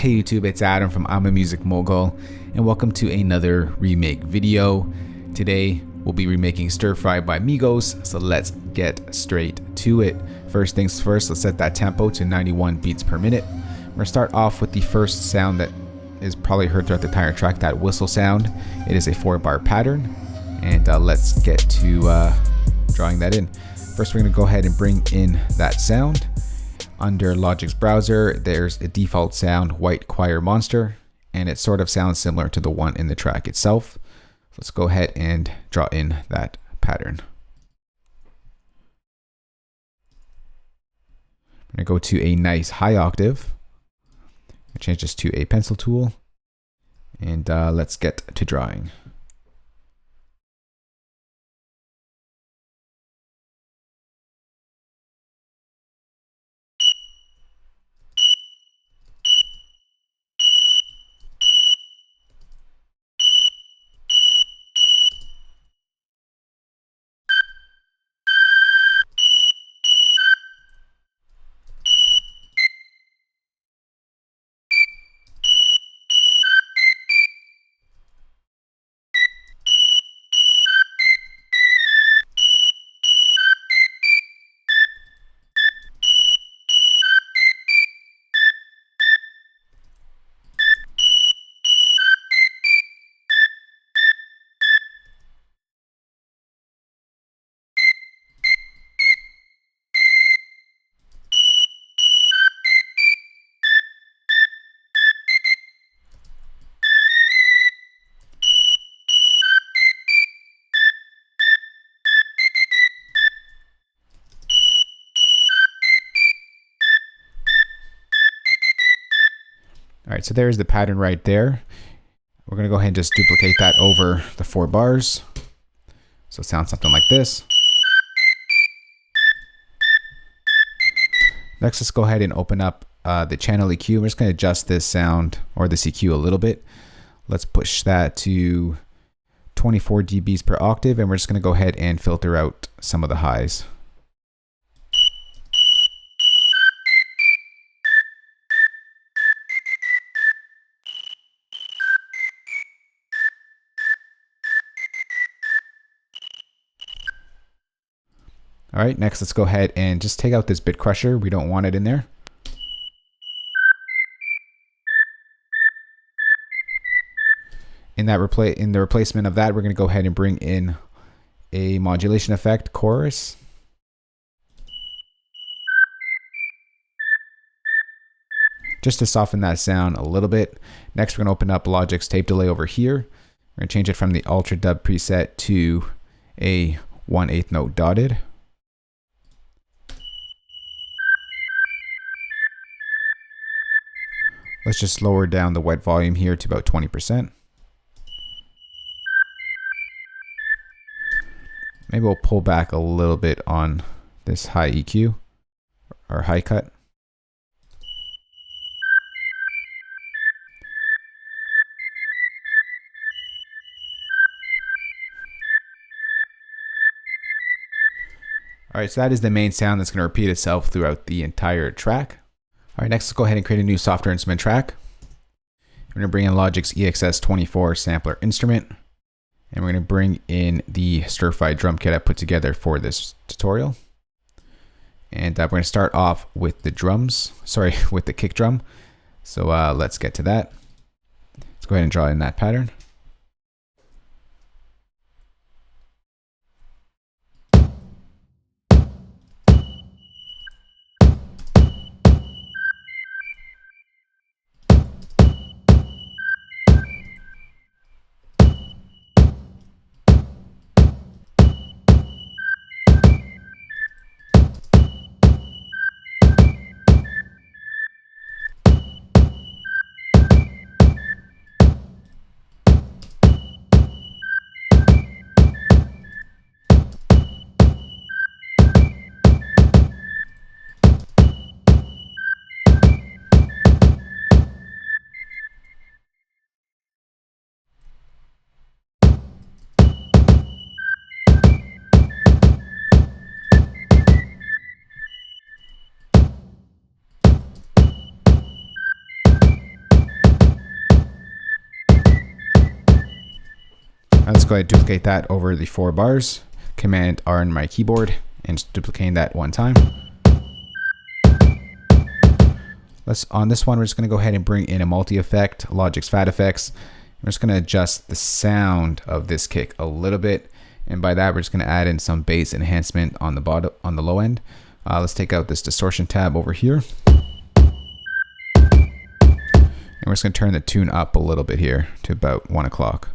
Hey YouTube, it's Adam from I'm a Music Mogul, and welcome to another remake video. Today we'll be remaking Stir Fry by Migos, so let's get straight to it. First things first, let's set that tempo to 91 beats per minute. We're gonna start off with the first sound that is probably heard throughout the entire track, that whistle sound. It is a 4-bar pattern, and let's get to drawing that in. First, we're gonna go ahead and bring in that sound. Under Logic's browser, there's a default sound, White Choir Monster, and it sort of sounds similar to the one in the track itself. Let's go ahead and draw in that pattern. I'm gonna go to a nice high octave. Change this to a pencil tool, and let's get to drawing. All right, so there's the pattern right there. We're gonna go ahead and just duplicate that over the 4 bars. So it sounds something like this. Next, let's go ahead and open up the channel EQ. We're just gonna adjust this sound or the EQ a little bit. Let's push that to 24 dBs per octave, and we're just gonna go ahead and filter out some of the highs. All right, next let's go ahead and just take out this bit crusher. We don't want it in there. In the replacement of that, we're going to go ahead and bring in a modulation effect, chorus. Just to soften that sound a little bit. Next, we're going to open up Logic's tape delay over here. We're going to change it from the Ultra Dub preset to a 1/8 note dotted. Let's just lower down the wet volume here to about 20%. Maybe we'll pull back a little bit on this high EQ or high cut. All right, so that is the main sound that's going to repeat itself throughout the entire track. All right, next let's go ahead and create a new software instrument track. We're going to bring in Logic's EXS24 sampler instrument, and we're going to bring in the Stir Fry drum kit I put together for this tutorial. And we're going to start off with the drums, with the kick drum. So let's get to that. Let's go ahead and draw in that pattern. Let's go ahead and duplicate that over the 4 bars. Command R on my keyboard and just duplicating that one time. On this one, we're just going to go ahead and bring in a multi-effect, Logic's Fat Effects. We're just going to adjust the sound of this kick a little bit. And by that, we're just going to add in some bass enhancement on the bottom, on the low end. Let's take out this distortion tab over here. And we're just going to turn the tune up a little bit here to about 1 o'clock.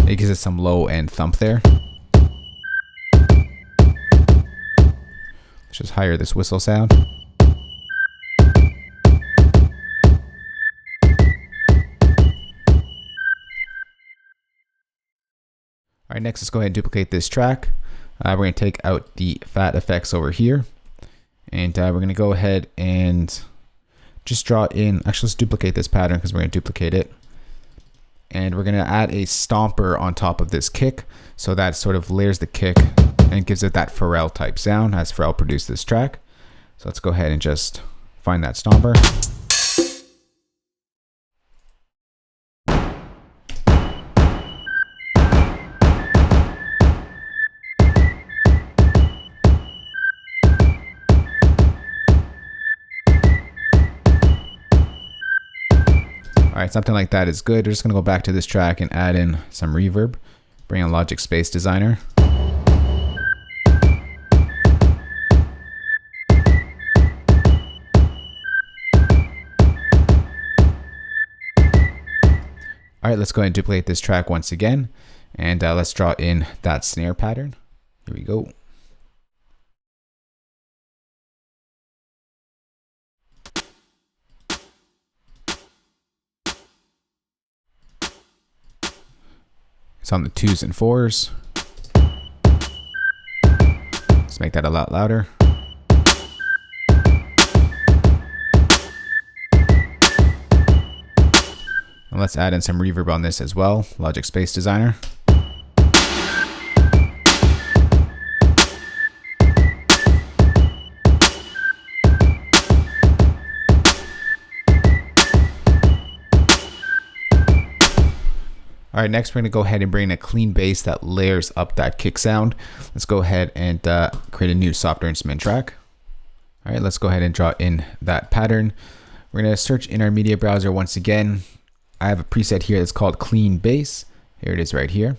It gives it some low end thump there. Let's just higher this whistle sound. Alright, next let's go ahead and duplicate this track. We're going to take out the fat effects over here. And we're going to go ahead and just draw in, actually let's duplicate this pattern because we're going to duplicate it. And we're going to add a stomper on top of this kick. So that sort of layers the kick and gives it that Pharrell type sound as Pharrell produced this track. So let's go ahead and just find that stomper. Alright, something like that is good. We're just going to go back to this track and add in some reverb. Bring in Logic Space Designer. Alright, let's go ahead and duplicate this track once again. And let's draw in that snare pattern. Here we go. It's on the 2s and 4s. Let's make that a lot louder. And let's add in some reverb on this as well. Logic Space Designer. All right, next we're gonna go ahead and bring in a clean bass that layers up that kick sound. Let's go ahead and create a new software instrument track. All right, let's go ahead and draw in that pattern. We're gonna search in our media browser once again. I have a preset here that's called Clean Bass. Here it is right here.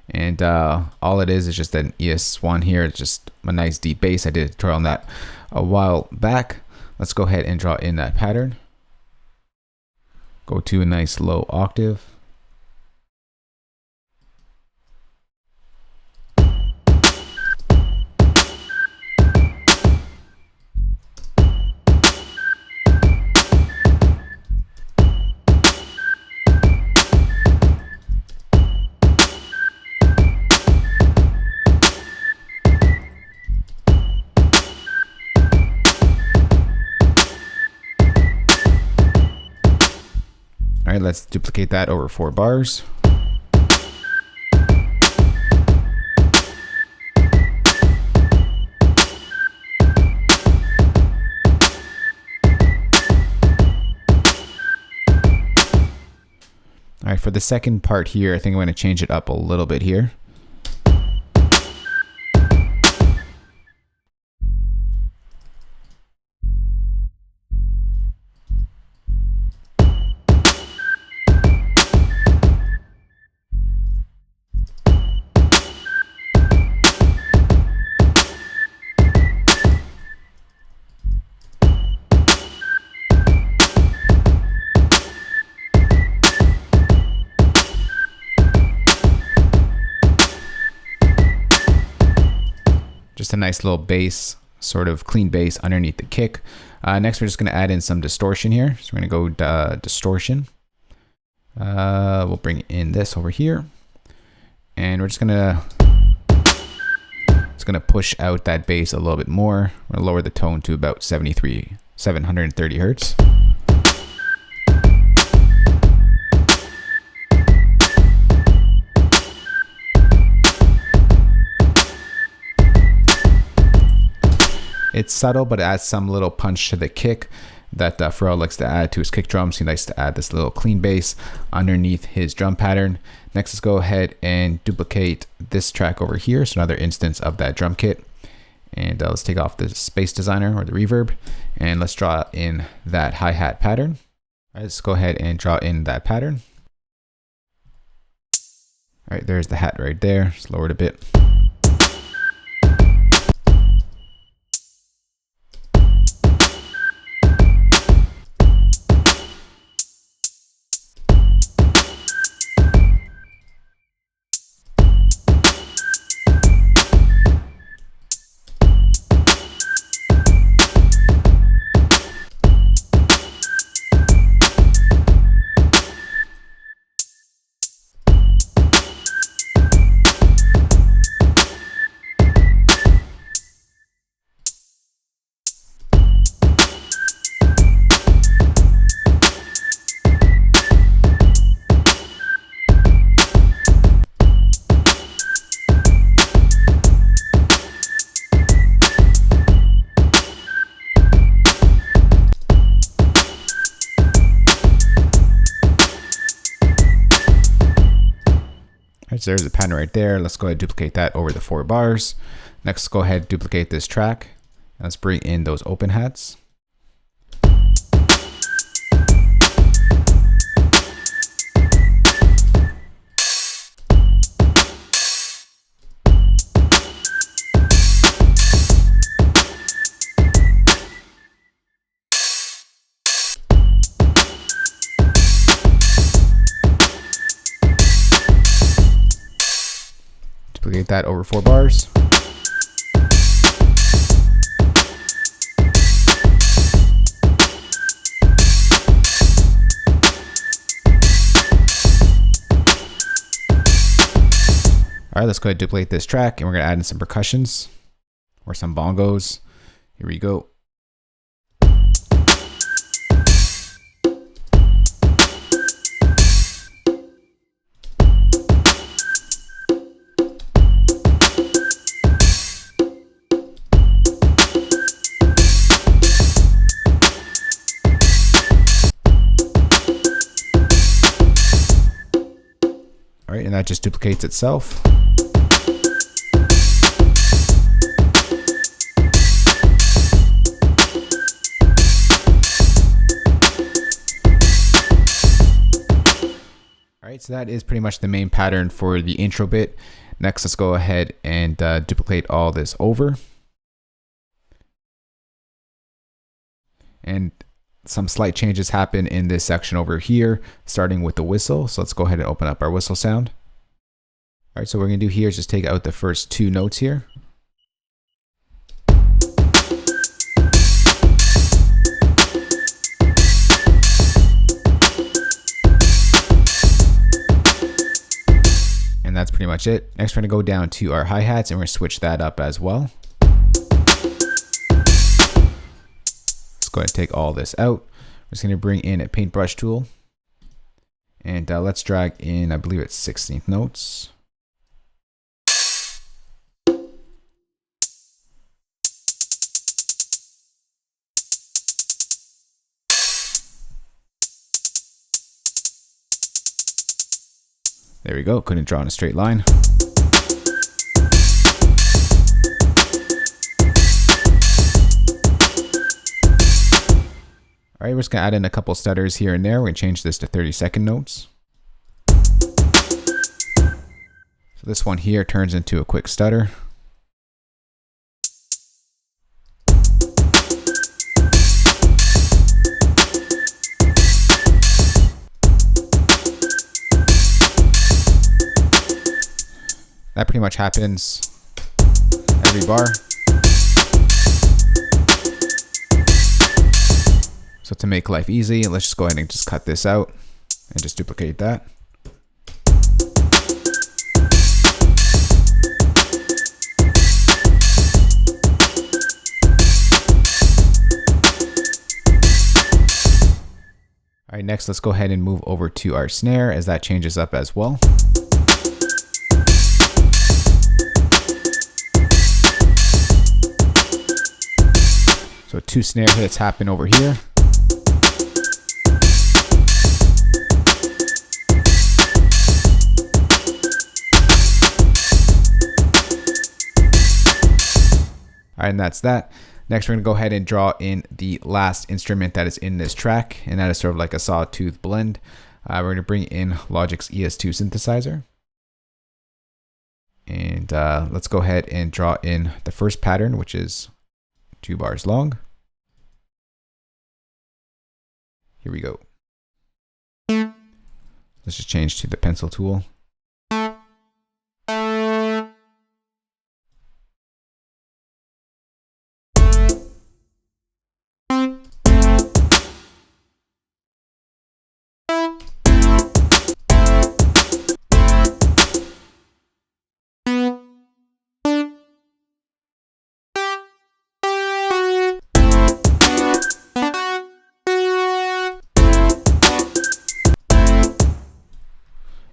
And all it is just an ES1 here. It's just a nice deep bass. I did a tutorial on that a while back. Let's go ahead and draw in that pattern. Go to a nice low octave. All right, let's duplicate that over 4 bars. All right, for the second part here, I think I'm going to change it up a little bit here. Just a nice little bass, sort of clean bass underneath the kick. Next, we're just going to add in some distortion here. So we're going to go distortion. We'll bring in this over here. And we're just going to push out that bass a little bit more. We're going to lower the tone to about 730 hertz. It's subtle, but it adds some little punch to the kick that Pharrell likes to add to his kick drums. He likes to add this little clean bass underneath his drum pattern. Next, let's go ahead and duplicate this track over here. So another instance of that drum kit. And let's take off the space designer or the reverb, and let's draw in that hi-hat pattern. All right, let's go ahead and draw in that pattern. All right, there's the hat right there. Just lower it a bit. So there's a pattern right there. Let's go ahead and duplicate that over the 4 bars. Next, go ahead and duplicate this track. Let's bring in those open hats. Duplicate that over 4 bars. All right, let's go ahead and duplicate this track, and we're going to add in some percussions or some bongos. Here we go. All right, and that just duplicates itself. All right, so that is pretty much the main pattern for the intro bit. Next, let's go ahead and duplicate all this over. And some slight changes happen in this section over here, starting with the whistle. So let's go ahead and open up our whistle sound. All right, so what we're gonna do here is just take out the first 2 notes here. And that's pretty much it. Next, we're gonna go down to our hi-hats and we're gonna switch that up as well. Go ahead and take all this out. I'm just going to bring in a paintbrush tool, and let's drag in, I believe it's 16th notes. There we go. Couldn't draw in a straight line. All right, we're just gonna add in a couple stutters here and there. We're gonna change this to 30-second notes. So this one here turns into a quick stutter. That pretty much happens every bar. So to make life easy, let's just go ahead and just cut this out and just duplicate that. All right, next let's go ahead and move over to our snare as that changes up as well. So 2 snare hits happen over here. All right, and that's that. Next, we're gonna go ahead and draw in the last instrument that is in this track, and that is sort of like a sawtooth blend. We're gonna bring in Logic's ES2 synthesizer. And let's go ahead and draw in the first pattern, which is 2 bars long. Here we go. Let's just change to the pencil tool.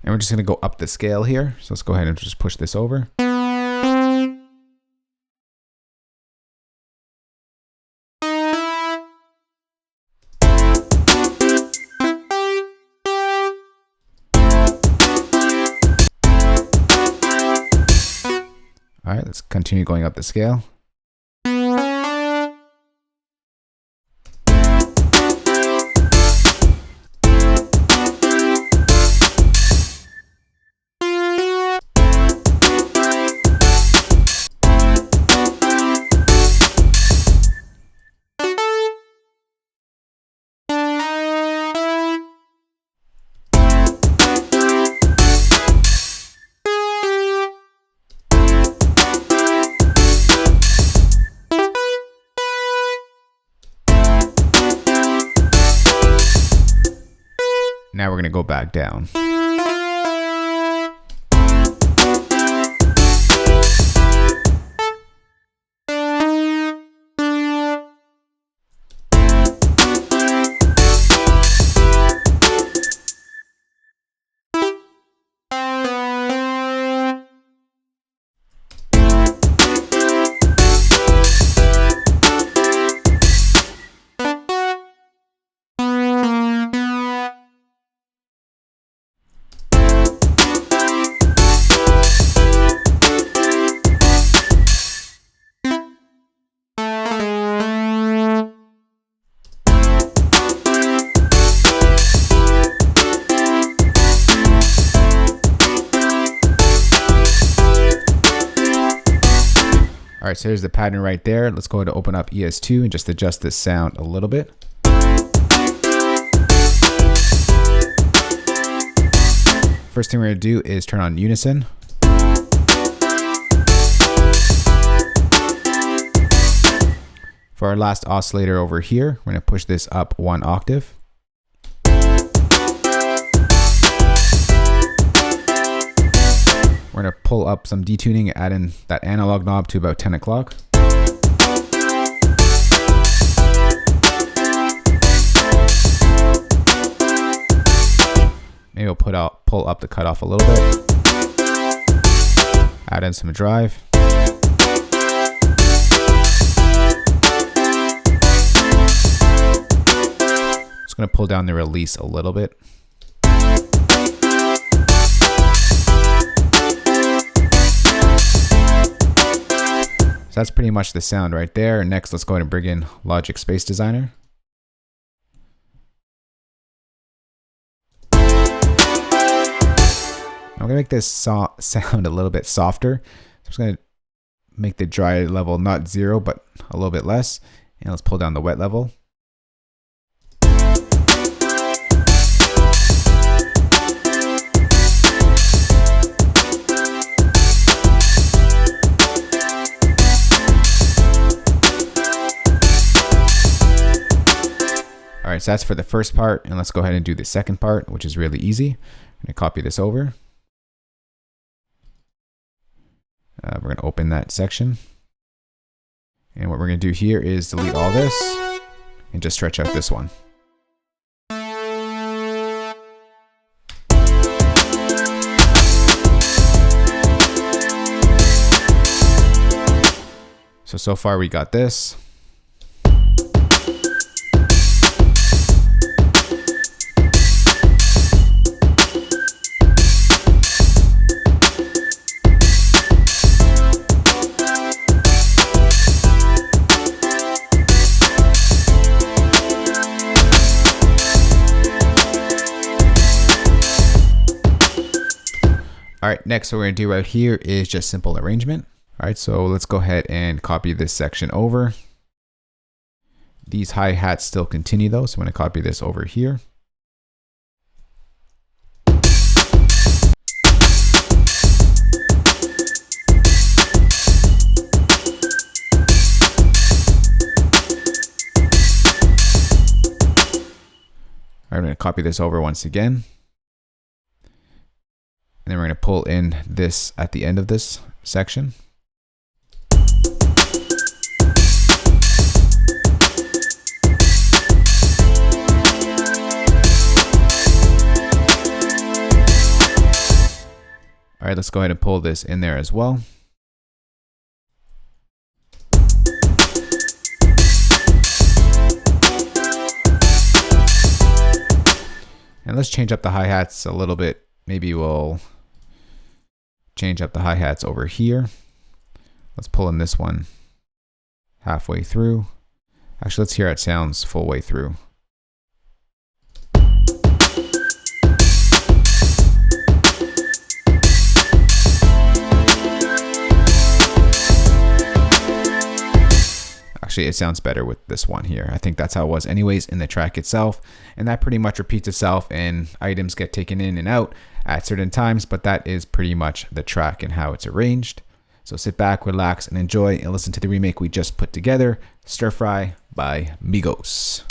And we're just going to go up the scale here. So let's go ahead and just push this over. All right, let's continue going up the scale. Now we're going to go back down. All right, so here's the pattern right there. Let's go ahead and open up ES2 and just adjust this sound a little bit. First thing we're gonna do is turn on unison. For our last oscillator over here, we're gonna push this up 1 octave. We're gonna pull up some detuning and add in that analog knob to about 10 o'clock. Maybe we'll pull up the cutoff a little bit. Add in some drive. Just gonna pull down the release a little bit. That's pretty much the sound right there. Next, let's go ahead and bring in Logic Space Designer. I'm gonna make this sound a little bit softer. So I'm just gonna make the dry level not 0, but a little bit less. And let's pull down the wet level. All right, so that's for the first part, and let's go ahead and do the second part, which is really easy. I'm gonna copy this over. We're gonna open that section. And what we're gonna do here is delete all this and just stretch out this one. So far we got this. next what we're gonna do right here is just simple arrangement. All right, so let's go ahead and copy this section over. These hi-hats still continue though, so I'm gonna copy this over here. I'm going to copy this over once again. And then we're going to pull in this at the end of this section. All right, let's go ahead and pull this in there as well. And let's change up the hi-hats a little bit. Maybe we'll change up the hi-hats over here. Let's pull in this one halfway through. Actually, let's hear how it sounds full way through. Actually, it sounds better with this one here. I think that's how it was anyways in the track itself. And that pretty much repeats itself and items get taken in and out at certain times, but that is pretty much the track and how it's arranged. So sit back, relax, and enjoy and listen to the remake we just put together, Stir Fry by Migos.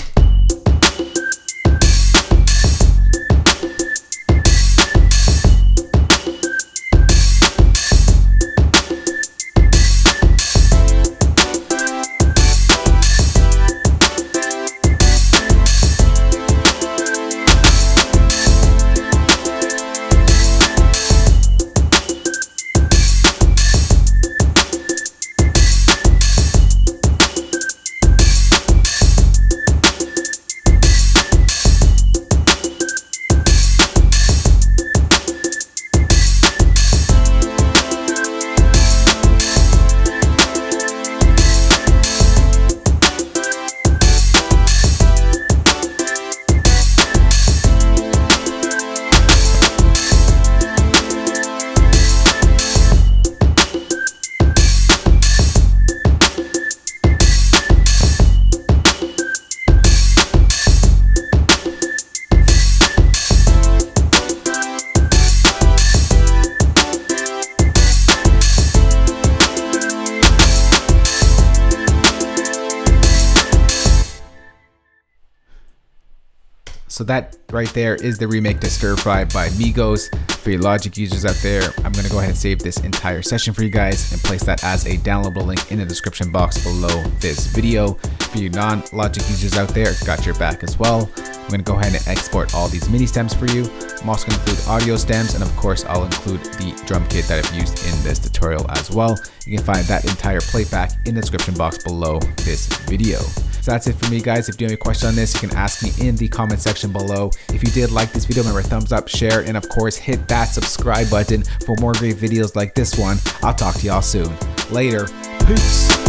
So that right there is the remake to Stir Fry by Migos. For your Logic users out there, I'm going to go ahead and save this entire session for you guys and place that as a downloadable link in the description box below this video. For you non-Logic users out there, got your back as well. I'm going to go ahead and export all these MIDI stems for you. I'm also going to include audio stems, and of course I'll include the drum kit that I've used in this tutorial as well. You can find that entire playback in the description box below this video. So that's it for me, guys. If you have any questions on this, you can ask me in the comment section below. If you did like this video, remember thumbs up, share, and of course hit that subscribe button for more great videos like this one. I'll talk to y'all soon. Later. Peace.